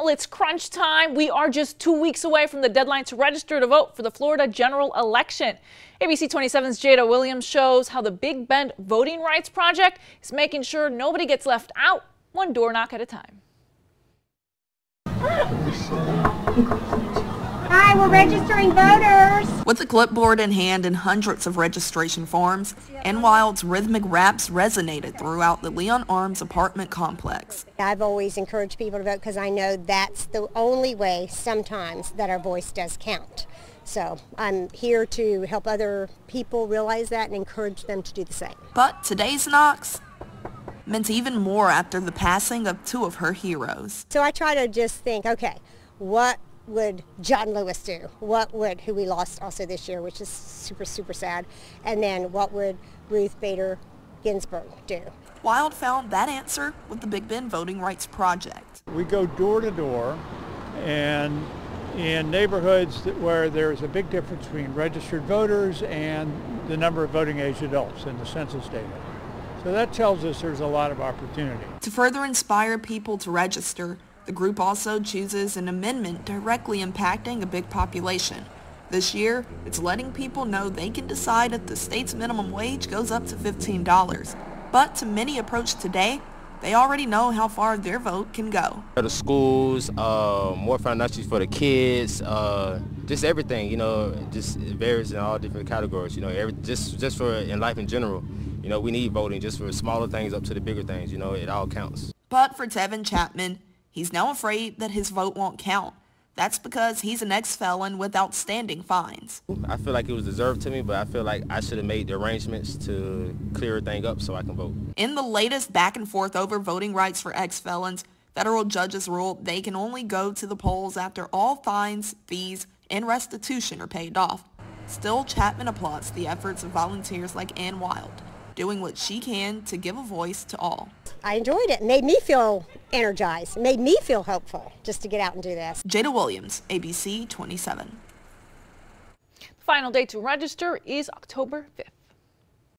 Well, it's crunch time. We are just 2 weeks away from the deadline to register to vote for the Florida general election. ABC 27's Jada Williams shows how the Big Bend Voting Rights Project is making sure nobody gets left out, one door knock at a time. Hi, we're registering voters. With a clipboard in hand and hundreds of registration forms, Ann Wild's rhythmic raps resonated throughout the Leon Arms apartment complex. I've always encouraged people to vote because I know that's the only way sometimes that our voice does count. So I'm here to help other people realize that and encourage them to do the same. But today's knocks meant even more after the passing of two of her heroes. So I try to just think, okay, what would John Lewis do? What would, who we lost also this year, which is super, super sad. And then what would Ruth Bader Ginsburg do? Wild found that answer with the Big Bend Voting Rights Project. We go door to door, and in neighborhoods where there's a big difference between registered voters and the number of voting age adults in the census data. So that tells us there's a lot of opportunity. To further inspire people to register, the group also chooses an amendment directly impacting a big population. This year, it's letting people know they can decide if the state's minimum wage goes up to $15. But to many approach today, they already know how far their vote can go. The schools, more financially for the kids, just everything, just it varies in all different categories, just for in life in general. We need voting just for smaller things up to the bigger things, it all counts. But for Tevin Chapman, he's now afraid that his vote won't count. That's because he's an ex-felon with outstanding fines. I feel like it was deserved to me, but I feel like I should have made the arrangements to clear everything up so I can vote. In the latest back and forth over voting rights for ex-felons, federal judges ruled they can only go to the polls after all fines, fees, and restitution are paid off. Still, Chapman applauds the efforts of volunteers like Ann Wild, doing what she can to give a voice to all. I enjoyed it. It made me feel energized. It made me feel hopeful just to get out and do this. Jada Williams, ABC 27. The final day to register is October 5th.